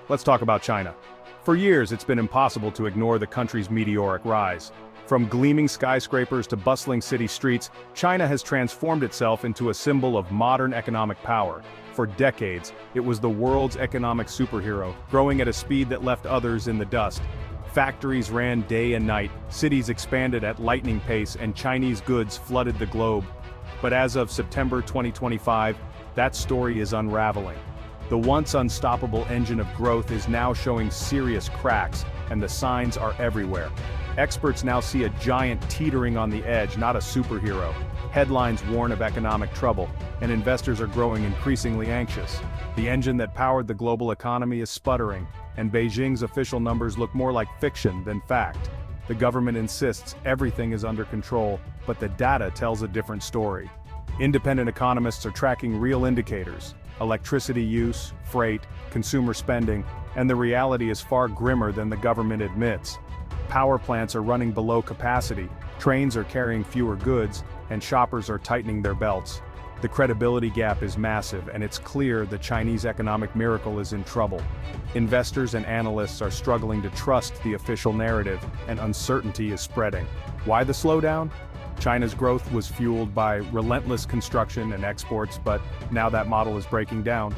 Let's talk about China. For years, it's been impossible to ignore the country's meteoric rise. From gleaming skyscrapers to bustling city streets, China has transformed itself into a symbol of modern economic power. For decades, it was the world's economic superhero, growing at a speed that left others in the dust. Factories ran day and night, cities expanded at lightning pace, and Chinese goods flooded the globe. But as of September 2025, that story is unraveling. The once unstoppable engine of growth is now showing serious cracks, and the signs are everywhere. Experts now see a giant teetering on the edge, not a superhero. Headlines warn of economic trouble, and investors are growing increasingly anxious. The engine that powered the global economy is sputtering, and Beijing's official numbers look more like fiction than fact. The government insists everything is under control, but the data tells a different story. Independent economists are tracking real indicators: electricity use, freight, consumer spending, and the reality is far grimmer than the government admits. Power plants are running below capacity, trains are carrying fewer goods, and shoppers are tightening their belts. The credibility gap is massive, and it's clear the Chinese economic miracle is in trouble. Investors and analysts are struggling to trust the official narrative, and uncertainty is spreading. Why the slowdown? China's growth was fueled by relentless construction and exports, but now that model is breaking down.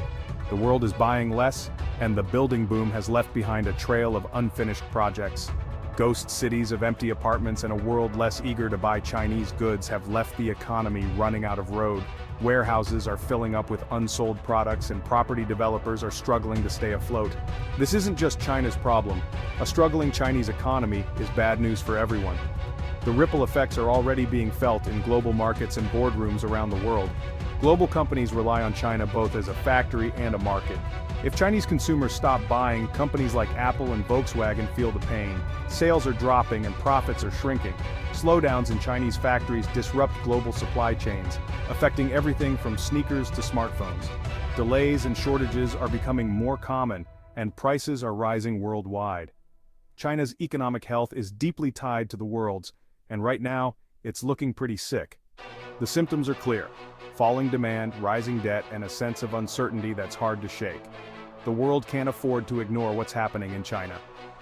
The world is buying less, and the building boom has left behind a trail of unfinished projects. Ghost cities of empty apartments and a world less eager to buy Chinese goods have left the economy running out of road. Warehouses are filling up with unsold products, and property developers are struggling to stay afloat. This isn't just China's problem. A struggling Chinese economy is bad news for everyone. The ripple effects are already being felt in global markets and boardrooms around the world. Global companies rely on China both as a factory and a market. If Chinese consumers stop buying, companies like Apple and Volkswagen feel the pain. Sales are dropping and profits are shrinking. Slowdowns in Chinese factories disrupt global supply chains, affecting everything from sneakers to smartphones. Delays and shortages are becoming more common, and prices are rising worldwide. China's economic health is deeply tied to the world's, and right now, it's looking pretty sick. The symptoms are clear: falling demand, rising debt, and a sense of uncertainty that's hard to shake. The world can't afford to ignore what's happening in China.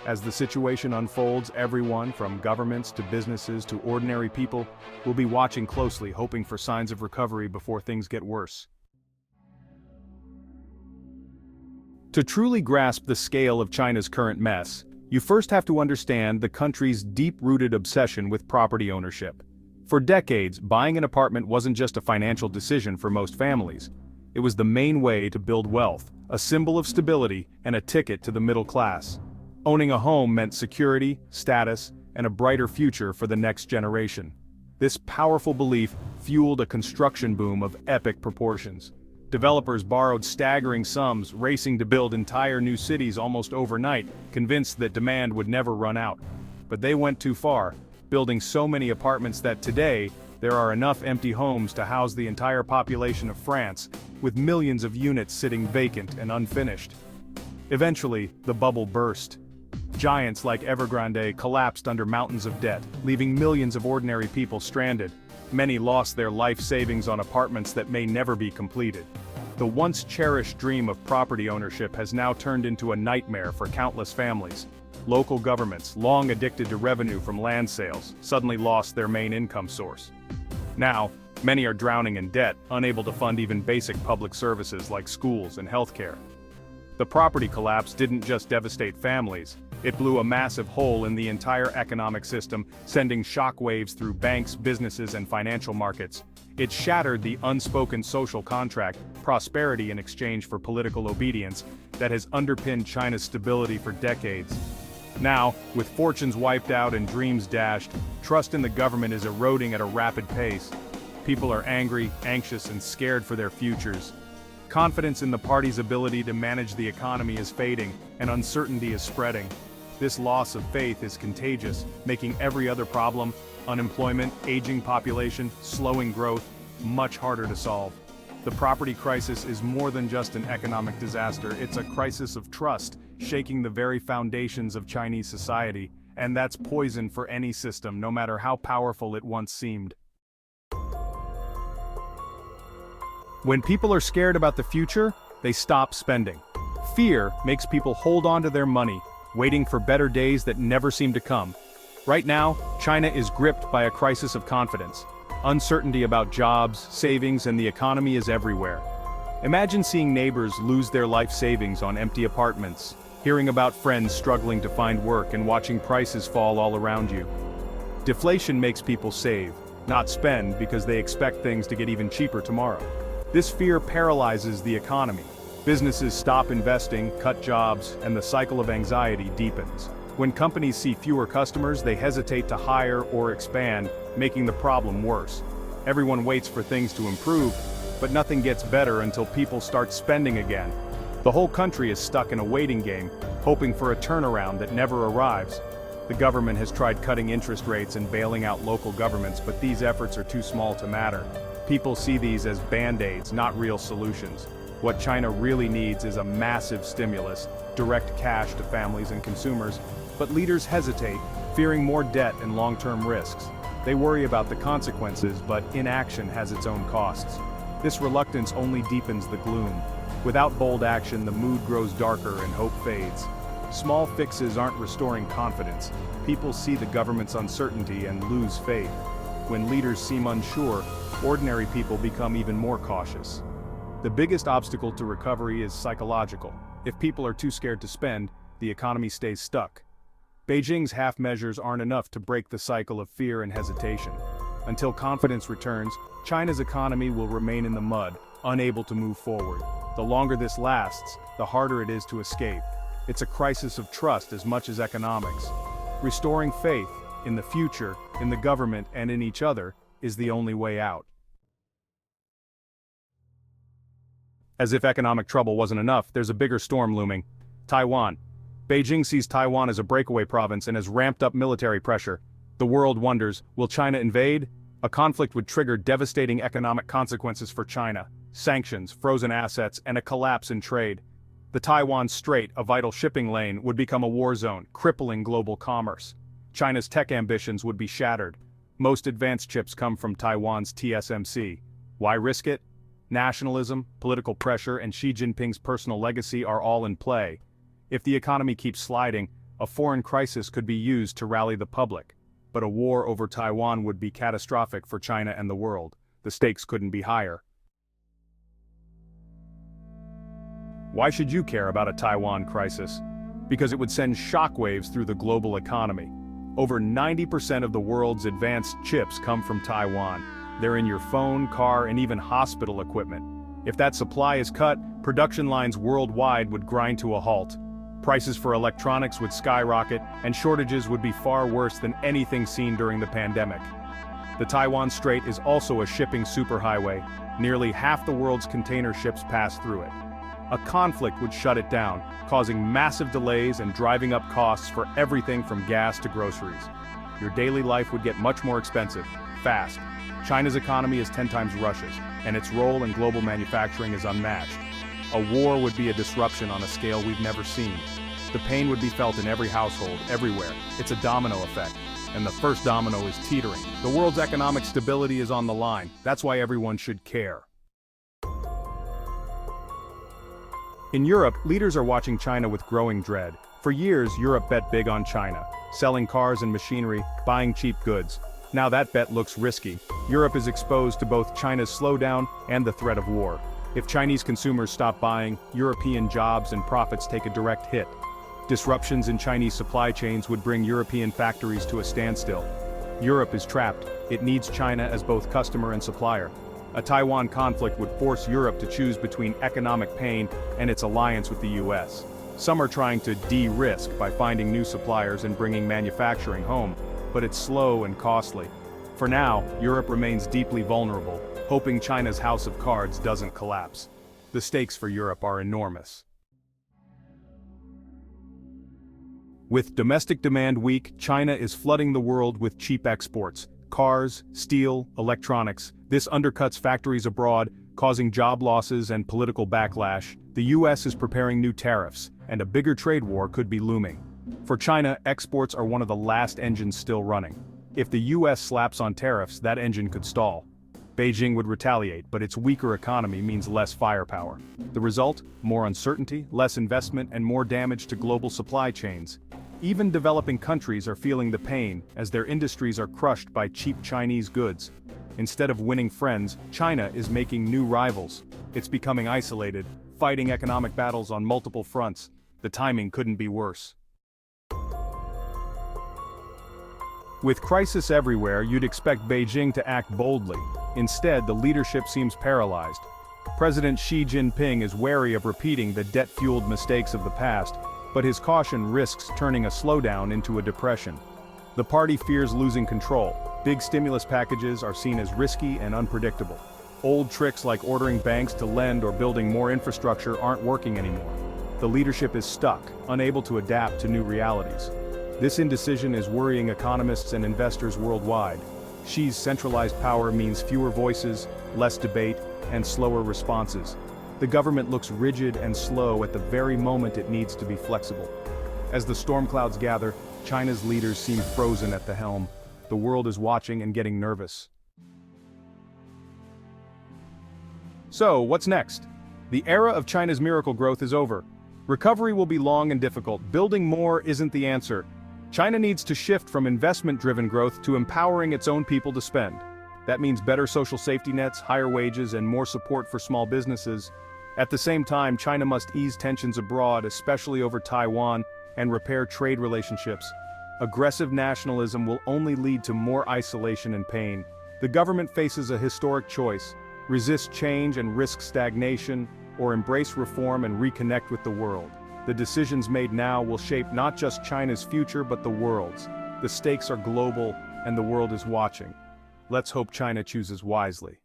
As the situation unfolds, everyone, from governments to businesses to ordinary people, will be watching closely, hoping for signs of recovery before things get worse. To truly grasp the scale of China's current mess, you first have to understand the country's deep-rooted obsession with property ownership. For decades, buying an apartment wasn't just a financial decision for most families. It was the main way to build wealth, a symbol of stability, and a ticket to the middle class. Owning a home meant security, status, and a brighter future for the next generation. This powerful belief fueled a construction boom of epic proportions. Developers borrowed staggering sums, racing to build entire new cities almost overnight, convinced that demand would never run out. But they went too far, building so many apartments that today, there are enough empty homes to house the entire population of France, with millions of units sitting vacant and unfinished. Eventually, the bubble burst. Giants like Evergrande collapsed under mountains of debt, leaving millions of ordinary people stranded. Many lost their life savings on apartments that may never be completed. The once cherished dream of property ownership has now turned into a nightmare for countless families. Local governments, long addicted to revenue from land sales, suddenly lost their main income source. Now, many are drowning in debt, unable to fund even basic public services like schools and healthcare. The property collapse didn't just devastate families, it blew a massive hole in the entire economic system, sending shockwaves through banks, businesses, and financial markets. It shattered the unspoken social contract, prosperity in exchange for political obedience, that has underpinned China's stability for decades. Now, with fortunes wiped out and dreams dashed, trust in the government is eroding at a rapid pace. People are angry, anxious, and scared for their futures. Confidence in the party's ability to manage the economy is fading, and uncertainty is spreading. This loss of faith is contagious, making every other problem, unemployment, aging population, slowing growth, much harder to solve. The property crisis is more than just an economic disaster, it's a crisis of trust, shaking the very foundations of Chinese society, and that's poison for any system, no matter how powerful it once seemed. When people are scared about the future, they stop spending. Fear makes people hold on to their money, waiting for better days that never seem to come. Right now, China is gripped by a crisis of confidence. Uncertainty about jobs, savings, and the economy is everywhere. Imagine seeing neighbors lose their life savings on empty apartments, hearing about friends struggling to find work and watching prices fall all around you. Deflation makes people save, not spend because they expect things to get even cheaper tomorrow. This fear paralyzes the economy. Businesses stop investing, cut jobs, and the cycle of anxiety deepens. When companies see fewer customers, they hesitate to hire or expand, making the problem worse. Everyone waits for things to improve, but nothing gets better until people start spending again. The whole country is stuck in a waiting game, hoping for a turnaround that never arrives. The government has tried cutting interest rates and bailing out local governments, but these efforts are too small to matter. People see these as band-aids, not real solutions. What China really needs is a massive stimulus, direct cash to families and consumers, but leaders hesitate, fearing more debt and long-term risks. They worry about the consequences, but inaction has its own costs. This reluctance only deepens the gloom. Without bold action, the mood grows darker and hope fades. Small fixes aren't restoring confidence. People see the government's uncertainty and lose faith. When leaders seem unsure, ordinary people become even more cautious. The biggest obstacle to recovery is psychological. If people are too scared to spend, the economy stays stuck. Beijing's half measures aren't enough to break the cycle of fear and hesitation. Until confidence returns, China's economy will remain in the mud, unable to move forward. The longer this lasts, the harder it is to escape. It's a crisis of trust as much as economics. Restoring faith in the future, in the government, and in each other is the only way out. As if economic trouble wasn't enough, there's a bigger storm looming. Taiwan. Beijing sees Taiwan as a breakaway province and has ramped up military pressure. The world wonders, will China invade? A conflict would trigger devastating economic consequences for China. Sanctions, frozen assets, and a collapse in trade. The Taiwan Strait, a vital shipping lane, would become a war zone, crippling global commerce. China's tech ambitions would be shattered. Most advanced chips come from Taiwan's TSMC. Why risk it? Nationalism, political pressure, and Xi Jinping's personal legacy are all in play. If the economy keeps sliding, a foreign crisis could be used to rally the public. But a war over Taiwan would be catastrophic for China and the world. The stakes couldn't be higher. Why should you care about a Taiwan crisis? Because it would send shockwaves through the global economy. Over 90% of the world's advanced chips come from Taiwan. They're in your phone, car, and even hospital equipment. If that supply is cut, production lines worldwide would grind to a halt. Prices for electronics would skyrocket, and shortages would be far worse than anything seen during the pandemic. The Taiwan Strait is also a shipping superhighway. Nearly half the world's container ships pass through it. A conflict would shut it down, causing massive delays and driving up costs for everything from gas to groceries. Your daily life would get much more expensive, fast. China's economy is 10 times Russia's, and its role in global manufacturing is unmatched. A war would be a disruption on a scale we've never seen. The pain would be felt in every household, everywhere. It's a domino effect, and the first domino is teetering. The world's economic stability is on the line. That's why everyone should care. In Europe, leaders are watching China with growing dread. For years, Europe bet big on China, selling cars and machinery, buying cheap goods. Now that bet looks risky. Europe is exposed to both China's slowdown and the threat of war. If Chinese consumers stop buying, European jobs and profits take a direct hit. Disruptions in Chinese supply chains would bring European factories to a standstill. Europe is trapped. It needs China as both customer and supplier. A Taiwan conflict would force Europe to choose between economic pain and its alliance with the US. Some are trying to de-risk by finding new suppliers and bringing manufacturing home, but it's slow and costly. For now, Europe remains deeply vulnerable, hoping China's house of cards doesn't collapse. The stakes for Europe are enormous. With domestic demand weak, China is flooding the world with cheap exports. Cars, steel, electronics. This undercuts factories abroad, causing job losses and political backlash. The US is preparing new tariffs, and a bigger trade war could be looming. For China, exports are one of the last engines still running. If the US slaps on tariffs, that engine could stall. Beijing would retaliate, but its weaker economy means less firepower. The result? More uncertainty, less investment, and more damage to global supply chains. Even developing countries are feeling the pain, as their industries are crushed by cheap Chinese goods. Instead of winning friends, China is making new rivals. It's becoming isolated, fighting economic battles on multiple fronts. The timing couldn't be worse. With crisis everywhere, you'd expect Beijing to act boldly. Instead, the leadership seems paralyzed. President Xi Jinping is wary of repeating the debt-fueled mistakes of the past, but his caution risks turning a slowdown into a depression. The party fears losing control. Big stimulus packages are seen as risky and unpredictable. Old tricks like ordering banks to lend or building more infrastructure aren't working anymore. The leadership is stuck, unable to adapt to new realities. This indecision is worrying economists and investors worldwide. Xi's centralized power means fewer voices, less debate, and slower responses. The government looks rigid and slow at the very moment it needs to be flexible. As the storm clouds gather, China's leaders seem frozen at the helm. The world is watching and getting nervous. So, what's next? The era of China's miracle growth is over. Recovery will be long and difficult. Building more isn't the answer. China needs to shift from investment-driven growth to empowering its own people to spend. That means better social safety nets, higher wages, and more support for small businesses. At the same time, China must ease tensions abroad, especially over Taiwan, and repair trade relationships. Aggressive nationalism will only lead to more isolation and pain. The government faces a historic choice: resist change and risk stagnation, or embrace reform and reconnect with the world. The decisions made now will shape not just China's future but the world's. The stakes are global, and the world is watching. Let's hope China chooses wisely.